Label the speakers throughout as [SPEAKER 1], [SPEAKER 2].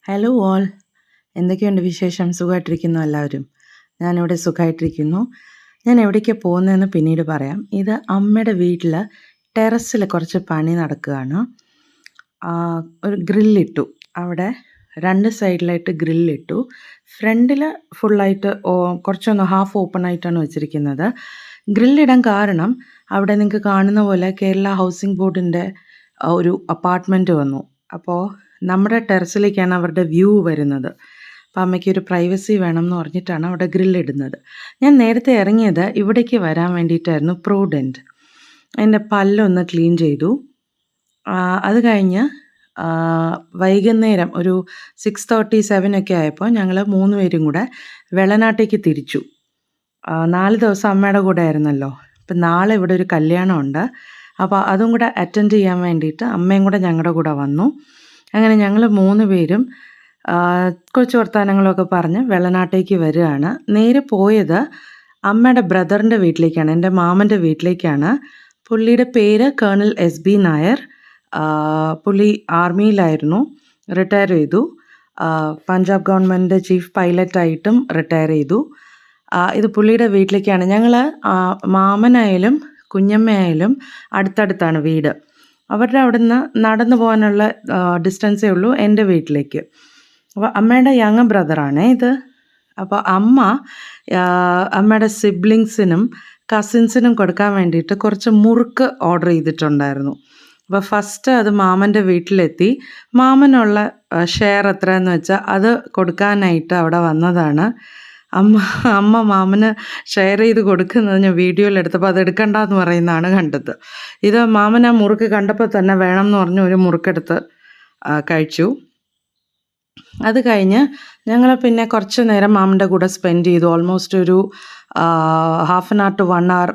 [SPEAKER 1] Hello all, എന്തൊക്കെയുണ്ട് വിശേഷം? സുഖമായിട്ടിരിക്കുന്നു എല്ലാവരും? ഞാനിവിടെ സുഖമായിട്ടിരിക്കുന്നു. ഞാൻ എവിടേക്കാണ് പോകുന്നതെന്ന് പിന്നീട് പറയാം. ഇത് അമ്മയുടെ വീട്ടിൽ ടെറസിൽ കുറച്ച് പണി നടക്കുകയാണ്. ഒരു ഗ്രില്ലിട്ടു. അവിടെ 2 സൈഡിലായിട്ട് ഗ്രില്ലിട്ടു. ഫ്രണ്ടിൽ ഫുള്ളായിട്ട് കുറച്ചൊന്ന് ഹാഫ് ഓപ്പൺ ആയിട്ടാണ് വെച്ചിരിക്കുന്നത്. ഗ്രില്ലിടാൻ കാരണം അവിടെ നിങ്ങൾക്ക് കാണുന്ന പോലെ കേരള ഹൗസിംഗ് ബോർഡിൻ്റെ ഒരു അപ്പാർട്ട്മെൻറ്റ് വന്നു. അപ്പോൾ നമ്മുടെ ടെറസിലേക്കാണ് അവരുടെ വ്യൂ വരുന്നത്. അപ്പോൾ അമ്മയ്ക്ക് ഒരു പ്രൈവസി വേണം എന്ന് പറഞ്ഞിട്ടാണ് അവിടെ ഗ്രില്ലിടുന്നത്. ഞാൻ നേരത്തെ ഇറങ്ങിയത് ഇവിടേക്ക് വരാൻ വേണ്ടിയിട്ടായിരുന്നു, പ്രൂഡൻറ്റ്. എൻ്റെ പല്ലൊന്ന് ക്ലീൻ ചെയ്തു. അത് കഴിഞ്ഞ് വൈകുന്നേരം ഒരു 6:30, 7 ഒക്കെ ആയപ്പോൾ ഞങ്ങൾ 3 പേരും കൂടെ വെളനാട്ടേക്ക് തിരിച്ചു. 4 ദിവസം അമ്മയുടെ കൂടെ ആയിരുന്നല്ലോ. അപ്പം നാളെ ഇവിടെ ഒരു കല്യാണമുണ്ട്. അപ്പോൾ അതും കൂടെ അറ്റൻഡ് ചെയ്യാൻ വേണ്ടിയിട്ട് അമ്മയും കൂടെ ഞങ്ങളുടെ കൂടെ വന്നു. അങ്ങനെ ഞങ്ങൾ 3 പേരും കുറച്ച് വർത്തമാനങ്ങളൊക്കെ പറഞ്ഞ് വെളനാട്ടേക്ക് വരികയാണ്. നേരെ പോയത് അമ്മയുടെ ബ്രദറിൻ്റെ വീട്ടിലേക്കാണ്, എൻ്റെ മാമൻ്റെ വീട്ടിലേക്കാണ്. പുള്ളിയുടെ പേര് കേണൽ SB നായർ. പുള്ളി ആർമിയിലായിരുന്നു, റിട്ടയർ ചെയ്തു. പഞ്ചാബ് ഗവൺമെൻറ് ചീഫ് പൈലറ്റായിട്ടും റിട്ടയർ ചെയ്തു. ഇത് പുള്ളിയുടെ വീട്ടിലേക്കാണ്. ഞങ്ങൾ മാമനായാലും കുഞ്ഞമ്മയായാലും അടുത്തടുത്താണ് വീട്. അവരുടെ അവിടെ നിന്ന് നടന്നു പോകാനുള്ള ഡിസ്റ്റൻസേ ഉള്ളൂ എൻ്റെ വീട്ടിലേക്ക്. അപ്പോൾ അമ്മയുടെ യങ് ബ്രദറാണേ ഇത്. അപ്പോൾ അമ്മയുടെ സിബ്ലിങ്സിനും കസിൻസിനും കൊടുക്കാൻ വേണ്ടിയിട്ട് കുറച്ച് മുറുക്ക് ഓർഡർ ചെയ്തിട്ടുണ്ടായിരുന്നു. അപ്പോൾ ഫസ്റ്റ് അത് മാമൻ്റെ വീട്ടിലെത്തി. മാമനുള്ള ഷെയർ എത്രയെന്ന് വെച്ചാൽ അത് കൊടുക്കാനായിട്ട് അവിടെ വന്നതാണ്. അമ്മ മാമന് ഷെയർ ചെയ്ത് കൊടുക്കുന്നത് ഞാൻ വീഡിയോയിലെടുത്തപ്പോൾ അത് എടുക്കണ്ടെന്ന് പറയുന്നതാണ് കണ്ടത്. ഇത് മാമൻ ആ മുറുക്ക് കണ്ടപ്പോൾ തന്നെ വേണം എന്ന് പറഞ്ഞ് ഒരു മുറുക്കെടുത്ത് കഴിച്ചു. അത് കഴിഞ്ഞ് ഞങ്ങൾ പിന്നെ കുറച്ച് നേരം മാമൻ്റെ കൂടെ സ്പെൻഡ് ചെയ്തു. ഓൾമോസ്റ്റ് ഒരു ½ an hour to 1 hour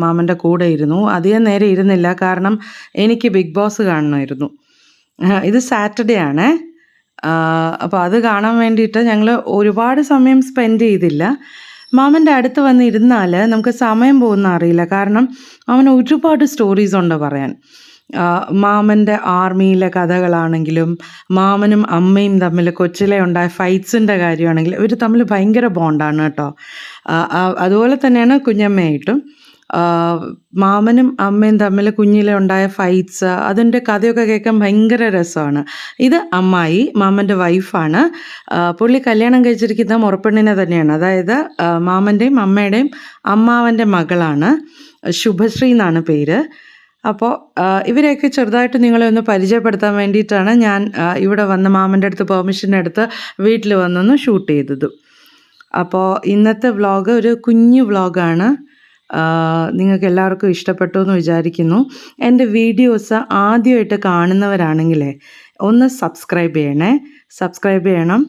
[SPEAKER 1] മാമൻ്റെ കൂടെ ഇരുന്നു. അധികം നേരം ഇരുന്നില്ല, കാരണം എനിക്ക് ബിഗ് ബോസ് കാണണമായിരുന്നു. ഇത് സാറ്റർഡേ ആണേ. അപ്പോൾ അത് കാണാൻ വേണ്ടിയിട്ട് ഞങ്ങൾ ഒരുപാട് സമയം സ്പെൻഡ് ചെയ്തില്ല. മാമൻ്റെ അടുത്ത് വന്നിരുന്നാൽ നമുക്ക് സമയം പോകുന്ന അറിയില്ല, കാരണം മാമന് ഒരുപാട് സ്റ്റോറീസ് ഉണ്ട് പറയാൻ. മാമൻ്റെ ആർമിയിലെ കഥകളാണെങ്കിലും മാമനും അമ്മയും തമ്മിൽ കൊച്ചിലെ ഉണ്ടായ ഫൈറ്റ്സിൻ്റെ കാര്യമാണെങ്കിലും ഇവർ തമ്മിൽ ഭയങ്കര ബോണ്ടാണ് കേട്ടോ. അതുപോലെ തന്നെയാണ് കുഞ്ഞമ്മയായിട്ടും. മാമനും അമ്മയും തമ്മിൽ കുഞ്ഞിലെ ഉണ്ടായ ഫൈറ്റ്സ്, അതിൻ്റെ കഥയൊക്കെ കേൾക്കാൻ ഭയങ്കര രസമാണ്. ഇത് അമ്മായി, മാമൻ്റെ വൈഫാണ്. പുള്ളി കല്യാണം കഴിച്ചിരിക്കുന്ന മുറപ്പെണ്ണിനെ തന്നെയാണ്, അതായത് മാമൻ്റെയും അമ്മയുടെയും അമ്മാവൻ്റെ മകളാണ്. ശുഭശ്രീ എന്നാണ് പേര്. അപ്പോൾ ഇവരെയൊക്കെ ചെറുതായിട്ട് നിങ്ങളെ ഒന്ന് പരിചയപ്പെടുത്താൻ വേണ്ടിയിട്ടാണ് ഞാൻ ഇവിടെ വന്ന് മാമൻ്റെ അടുത്ത് പെർമിഷൻ എടുത്ത് വീട്ടിൽ വന്നൊന്ന് ഷൂട്ട് ചെയ്തത്. അപ്പോൾ ഇന്നത്തെ വ്ളോഗ് ഒരു കുഞ്ഞു വ്ളോഗാണ്. നിങ്ങൾക്ക് എല്ലാവർക്കും ഇഷ്ടപ്പെട്ടു എന്ന് വിചാരിക്കുന്നു. എൻ്റെ വീഡിയോസ് ആദ്യമായിട്ട് കാണുന്നവരാണെങ്കിലേ ഒന്ന് സബ്സ്ക്രൈബ് ചെയ്യണം,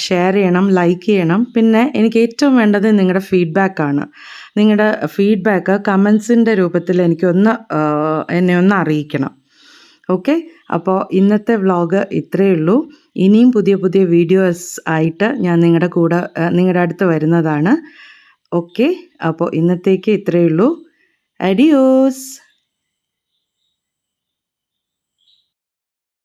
[SPEAKER 1] ഷെയർ ചെയ്യണം, ലൈക്ക് ചെയ്യണം. പിന്നെ എനിക്ക് ഏറ്റവും വേണ്ടത് നിങ്ങളുടെ ഫീഡ്ബാക്കാണ്. നിങ്ങളുടെ ഫീഡ്ബാക്ക് കമൻസിൻ്റെ രൂപത്തിൽ എന്നെ ഒന്ന് അറിയിക്കണം. ഓക്കെ, അപ്പോൾ ഇന്നത്തെ വ്ളോഗ് ഇത്രയേ ഉള്ളൂ. ഇനിയും പുതിയ പുതിയ വീഡിയോസ് ആയിട്ട് ഞാൻ നിങ്ങളുടെ അടുത്ത് വരുന്നതാണ്. ഓക്കെ, അപ്പോൾ ഇന്നത്തേക്ക് ഇത്രയേ ഉള്ളൂ. അഡിയോസ്.